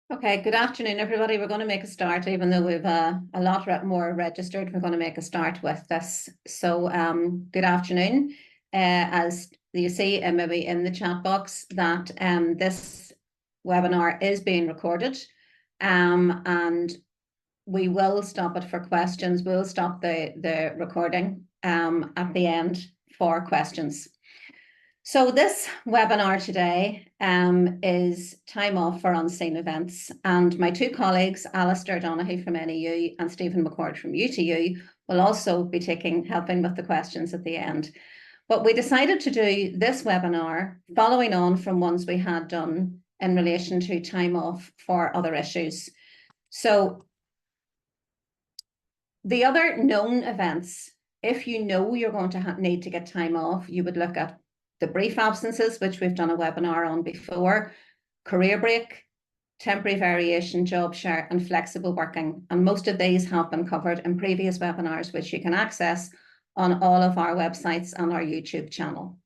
Okay, good afternoon, everybody. We're going to make a start, even though we've a lot more registered. We're going to make a start with this. So, good afternoon. As you see, maybe in the chat box, that this webinar is being recorded, and we will stop it for questions. We'll stop the recording at the end for questions. So this webinar today is time off for unseen events, and my two colleagues, Alistair Donaghy from NEU and Stephen McCord from UTU, will also be helping with the questions at the end. But we decided to do this webinar following on from ones we had done in relation to time off for other issues. So the other known events, if you know you're going to need to get time off, you would look at the brief absences, which we've done a webinar on before, career break, temporary variation, job share, and flexible working. And most of these have been covered in previous webinars, which you can access on all of our websites and our YouTube channel.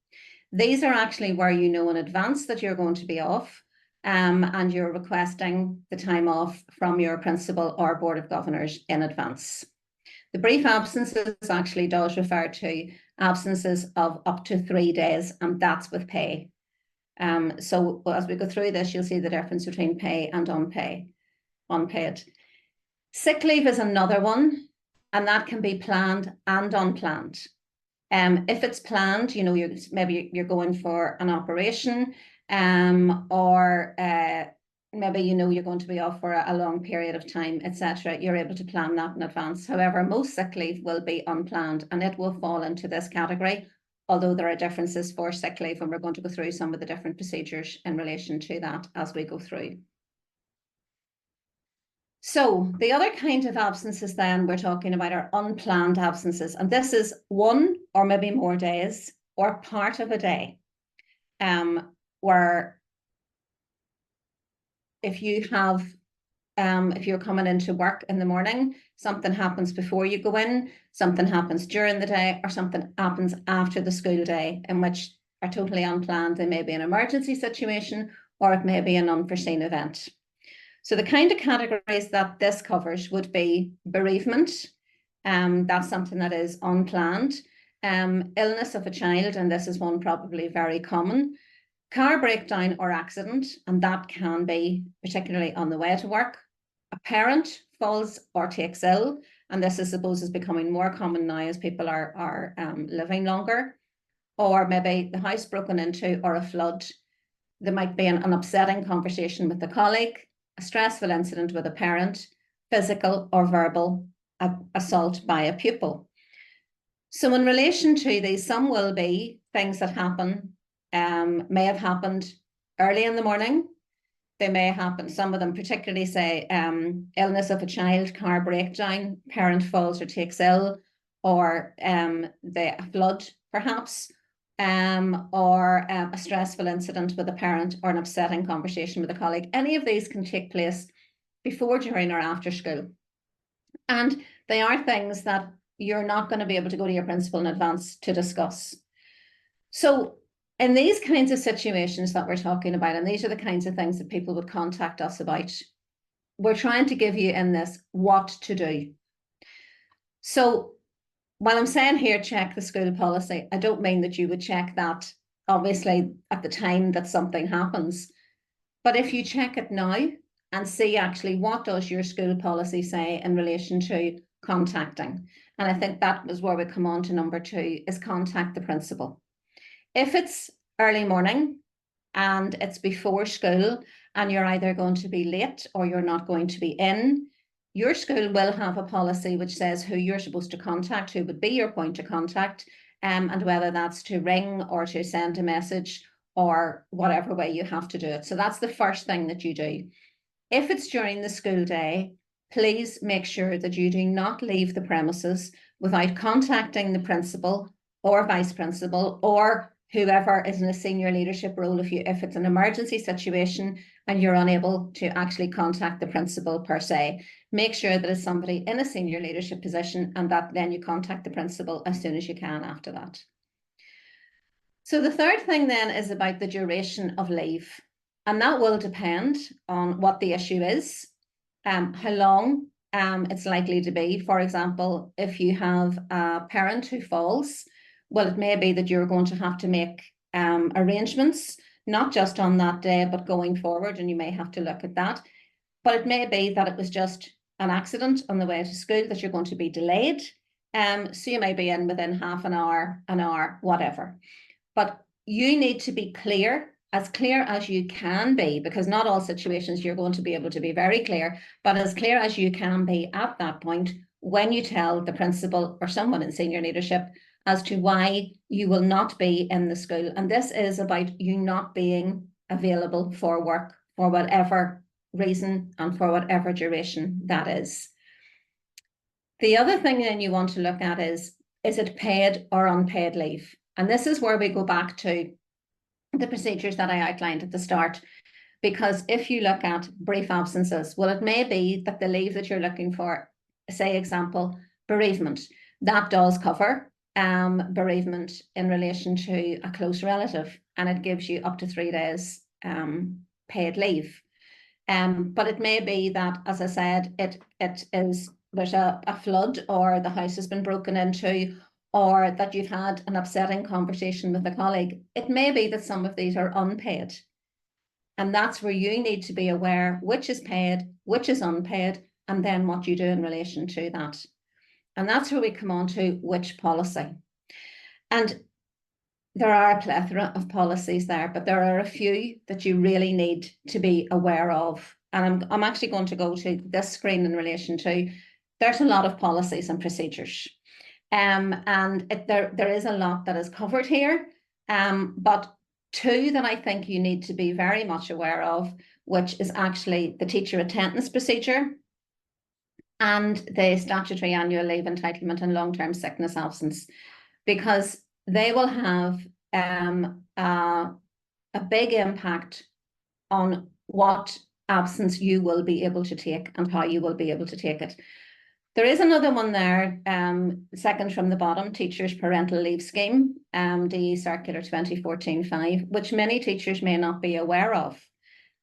These are actually where you know in advance that you're going to be off, and you're requesting the time off from your principal or board of governors in advance. The brief absences actually does refer to absences of up to 3 days, and that's with pay. So as we go through this, you'll see the difference between pay and unpaid. Sick leave is another one, and that can be planned and unplanned. If it's planned, you know, maybe you're going for an operation, or maybe you know you're going to be off for a long period of time, etc. You're able to plan that in advance. However, most sick leave will be unplanned, and it will fall into this category, although there are differences for sick leave, and we're going to go through some of the different procedures in relation to that as we go through. So the other kind of absences then we're talking about are unplanned absences, and this is one or maybe more days or part of a day, where if you're coming into work in the morning, something happens before you go in, something happens during the day, or something happens after the school day, in which are totally unplanned. They may be an emergency situation, or it may be an unforeseen event. So the kind of categories that this covers would be bereavement. That's something that is unplanned. Illness of a child, and this is one probably very common. Car breakdown or accident, and that can be particularly on the way to work. A parent falls or takes ill, and this I suppose is becoming more common now as people are living longer. Or maybe the house broken into or a flood. There might be an upsetting conversation with a colleague, a stressful incident with a parent, physical or verbal assault by a pupil. So in relation to these, some will be things that happen, may have happened early in the morning. They may happen, some of them particularly say illness of a child, car breakdown, parent falls or takes ill, or a flood perhaps, or a stressful incident with a parent, or an upsetting conversation with a colleague. Any of these can take place before, during, or after school. And they are things that you're not going to be able to go to your principal in advance to discuss. So in these kinds of situations that we're talking about, and these are the kinds of things that people would contact us about, we're trying to give you in this what to do. So while I'm saying here, check the school policy, I don't mean that you would check that, obviously, at the time that something happens. But if you check it now and see actually what does your school policy say in relation to contacting. And I think that was where we come on to number 2, is contact the principal. If it's early morning and it's before school and you're either going to be late or you're not going to be in, your school will have a policy which says who you're supposed to contact, who would be your point of contact, and whether that's to ring or to send a message or whatever way you have to do it. So that's the first thing that you do. If it's during the school day, please make sure that you do not leave the premises without contacting the principal or vice principal or whoever is in a senior leadership role. If it's an emergency situation and you're unable to actually contact the principal per se, make sure that it's somebody in a senior leadership position, and that then you contact the principal as soon as you can after that. So the third thing then is about the duration of leave. And that will depend on what the issue is, how long it's likely to be. For example, if you have a parent who falls, well, it may be that you're going to have to make arrangements, not just on that day, but going forward, and you may have to look at that. But it may be that it was just an accident on the way to school, that you're going to be delayed. So you may be in within half an hour, whatever. But you need to be clear as you can be, because not all situations you're going to be able to be very clear, but as clear as you can be at that point when you tell the principal or someone in senior leadership as to why you will not be in the school. And this is about you not being available for work for whatever reason and for whatever duration that is. The other thing then you want to look at is it paid or unpaid leave? And this is where we go back to the procedures that I outlined at the start. Because if you look at brief absences, well, it may be that the leave that you're looking for, say, example, bereavement, that does cover bereavement in relation to a close relative, and it gives you up to 3 days paid leave. But it may be that, as I said, there's a flood, or the house has been broken into, or that you've had an upsetting conversation with a colleague. It may be that some of these are unpaid. And that's where you need to be aware which is paid, which is unpaid, and then what you do in relation to that. And that's where we come on to which policy. And there are a plethora of policies there, but there are a few that you really need to be aware of. And I'm actually going to go to this screen in relation to, there's a lot of policies and procedures. There is a lot that is covered here, but two that I think you need to be very much aware of, which is actually the teacher attendance procedure and the statutory annual leave entitlement and long-term sickness absence, because they will have a big impact on what absence you will be able to take and how you will be able to take it. There is another one there, second from the bottom, Teachers' Parental Leave Scheme, DE Circular 2014-5, which many teachers may not be aware of.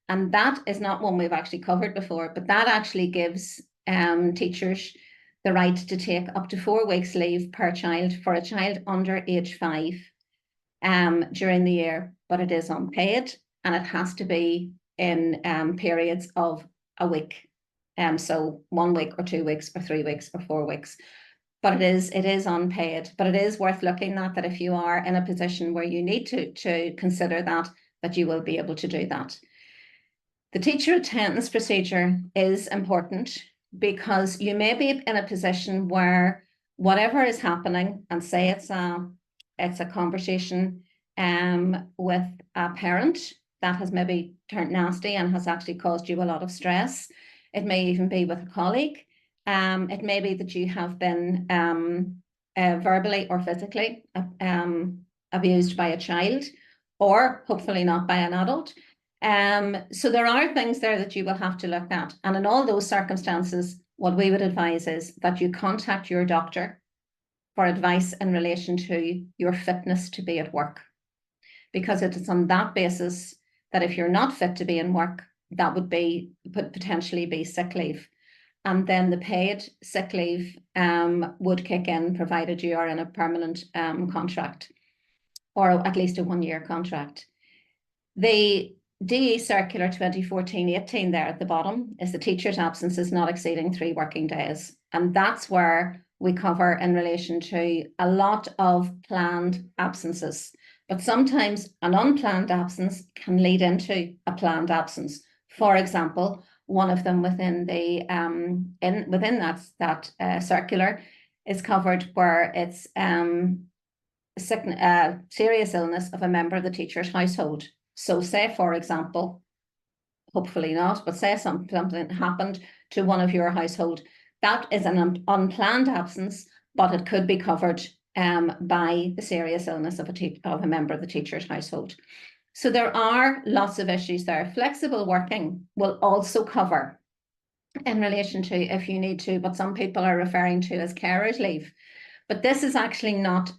And that is not one we've actually covered before, but that actually gives teachers the right to take up to 4 weeks leave per child for a child under age 5 during the year, but it is unpaid, and it has to be in periods of a week. So 1 week or 2 weeks or 3 weeks or 4 weeks, but it is unpaid. But it is worth looking at that if you are in a position where you need to consider that you will be able to do that. The teacher attendance procedure is important because you may be in a position where whatever is happening, and say it's a conversation with a parent that has maybe turned nasty and has actually caused you a lot of stress. It may even be with a colleague. It may be that you have been verbally or physically abused by a child, or hopefully not by an adult. So there are things there that you will have to look at. And in all those circumstances, what we would advise is that you contact your doctor for advice in relation to your fitness to be at work. Because it is on that basis that if you're not fit to be in work, that would potentially be sick leave. And then the paid sick leave would kick in, provided you are in a permanent contract, or at least a 1-year contract. The DE Circular 2014-18 there at the bottom is the teacher's absences not exceeding 3 working days. And that's where we cover in relation to a lot of planned absences. But sometimes an unplanned absence can lead into a planned absence. For example, one of them within the within that circular is covered where it's serious illness of a member of the teacher's household. So say, for example, hopefully not, but say something happened to one of your household. That is an unplanned absence, but it could be covered by the serious illness of a member of the teacher's household. So there are lots of issues there. Flexible working will also cover in relation to if you need to, but some people are referring to as carers leave. But this is actually not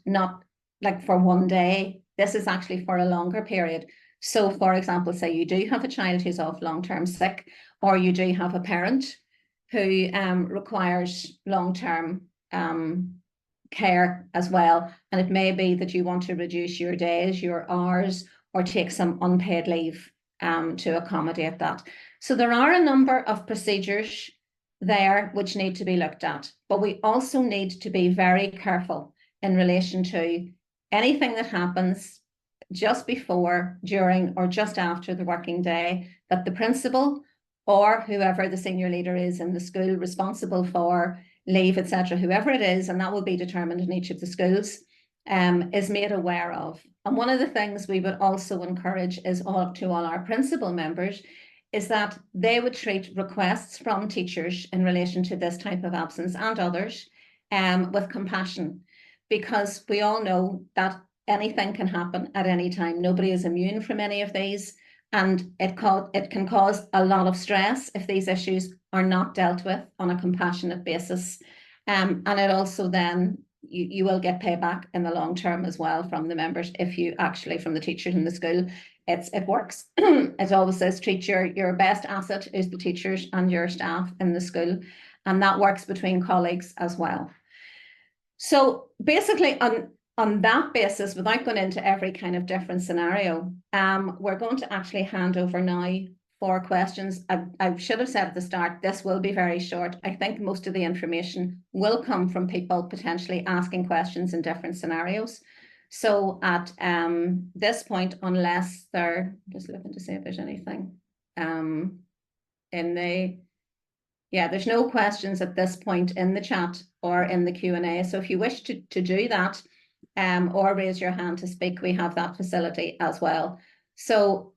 like for 1 day. This is actually for a longer period. So, for example, say you do have a child who's off long-term sick, or you do have a parent who requires long-term care as well. And it may be that you want to reduce your days, your hours, or take some unpaid leave to accommodate that. So there are a number of procedures there which need to be looked at, but we also need to be very careful in relation to anything that happens just before, during, or just after the working day, that the principal or whoever the senior leader is in the school responsible for leave, etc., whoever it is, and that will be determined in each of the schools, is made aware of. And one of the things we would also encourage is to all our principal members is that they would treat requests from teachers in relation to this type of absence and others with compassion, because we all know that anything can happen at any time. Nobody is immune from any of these, and it can cause a lot of stress if these issues are not dealt with on a compassionate basis. And it also then, you will get payback in the long term as well from the members, if you actually, from the teachers in the school, it works. It always says treat your best asset is the teachers and your staff in the school, and that works between colleagues as well. So basically on that basis, without going into every kind of different scenario, we're going to actually hand over now for questions. I should have said at the start, this will be very short. I think most of the information will come from people potentially asking questions in different scenarios. So at this point, unless they're just looking to see if there's anything there's no questions at this point in the chat or in the Q&A. So if you wish to do that or raise your hand to speak, we have that facility as well. So